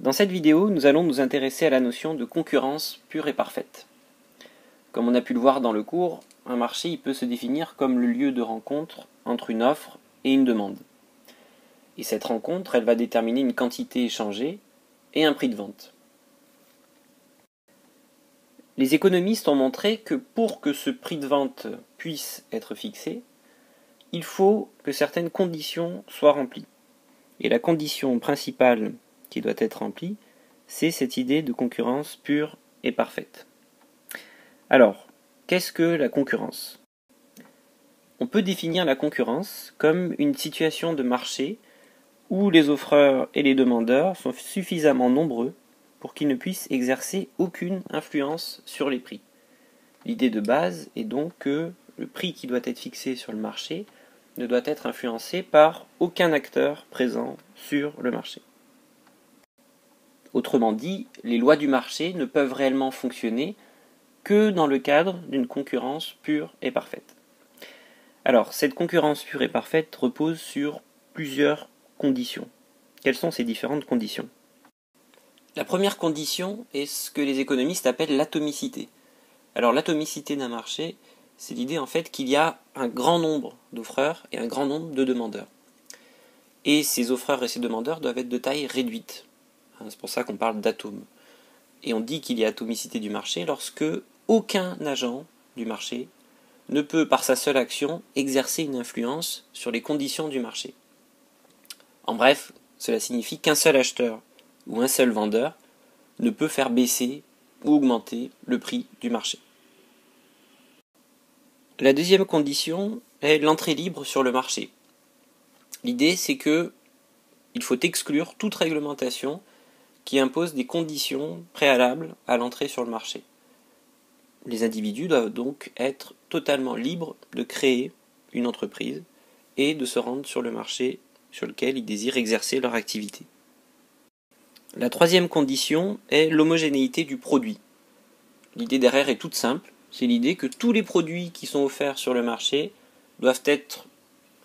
Dans cette vidéo, nous allons nous intéresser à la notion de concurrence pure et parfaite. Comme on a pu le voir dans le cours, un marché peut se définir comme le lieu de rencontre entre une offre et une demande. Et cette rencontre, elle va déterminer une quantité échangée et un prix de vente. Les économistes ont montré que pour que ce prix de vente puisse être fixé, il faut que certaines conditions soient remplies. Et la condition principale qui doit être remplie, c'est cette idée de concurrence pure et parfaite. Alors, qu'est-ce que la concurrence ? On peut définir la concurrence comme une situation de marché où les offreurs et les demandeurs sont suffisamment nombreux pour qu'ils ne puissent exercer aucune influence sur les prix. L'idée de base est donc que le prix qui doit être fixé sur le marché ne doit être influencé par aucun acteur présent sur le marché. Autrement dit, les lois du marché ne peuvent réellement fonctionner que dans le cadre d'une concurrence pure et parfaite. Alors, cette concurrence pure et parfaite repose sur plusieurs conditions. Quelles sont ces différentes conditions ? La première condition est ce que les économistes appellent l'atomicité. Alors, l'atomicité d'un marché, c'est l'idée en fait qu'il y a un grand nombre d'offreurs et un grand nombre de demandeurs. Et ces offreurs et ces demandeurs doivent être de taille réduite. C'est pour ça qu'on parle d'atomes. Et on dit qu'il y a atomicité du marché lorsque aucun agent du marché ne peut, par sa seule action, exercer une influence sur les conditions du marché. En bref, cela signifie qu'un seul acheteur ou un seul vendeur ne peut faire baisser ou augmenter le prix du marché. La deuxième condition est l'entrée libre sur le marché. L'idée, c'est que il faut exclure toute réglementation qui impose des conditions préalables à l'entrée sur le marché. Les individus doivent donc être totalement libres de créer une entreprise et de se rendre sur le marché sur lequel ils désirent exercer leur activité. La troisième condition est l'homogénéité du produit. L'idée derrière est toute simple, c'est l'idée que tous les produits qui sont offerts sur le marché doivent être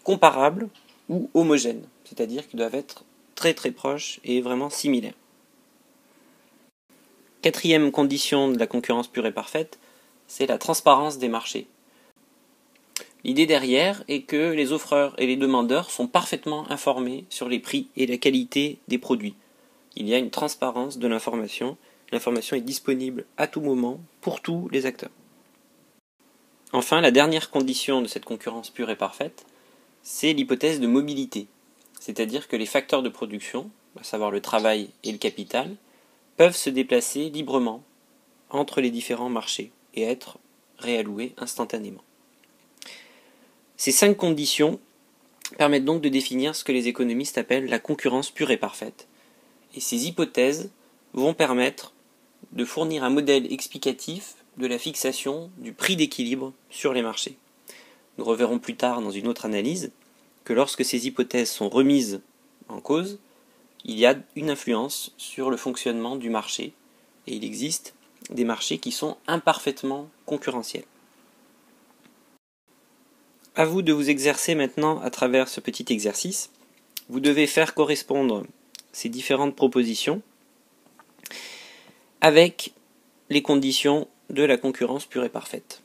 comparables ou homogènes, c'est-à-dire qu'ils doivent être très très proches et vraiment similaires. Quatrième condition de la concurrence pure et parfaite, c'est la transparence des marchés. L'idée derrière est que les offreurs et les demandeurs sont parfaitement informés sur les prix et la qualité des produits. Il y a une transparence de l'information. L'information est disponible à tout moment pour tous les acteurs. Enfin, la dernière condition de cette concurrence pure et parfaite, c'est l'hypothèse de mobilité. C'est-à-dire que les facteurs de production, à savoir le travail et le capital, peuvent se déplacer librement entre les différents marchés et être réalloués instantanément. Ces 5 conditions permettent donc de définir ce que les économistes appellent la concurrence pure et parfaite. Et ces hypothèses vont permettre de fournir un modèle explicatif de la fixation du prix d'équilibre sur les marchés. Nous reverrons plus tard dans une autre analyse que lorsque ces hypothèses sont remises en cause, il y a une influence sur le fonctionnement du marché et il existe des marchés qui sont imparfaitement concurrentiels. À vous de vous exercer maintenant à travers ce petit exercice. Vous devez faire correspondre ces différentes propositions avec les conditions de la concurrence pure et parfaite.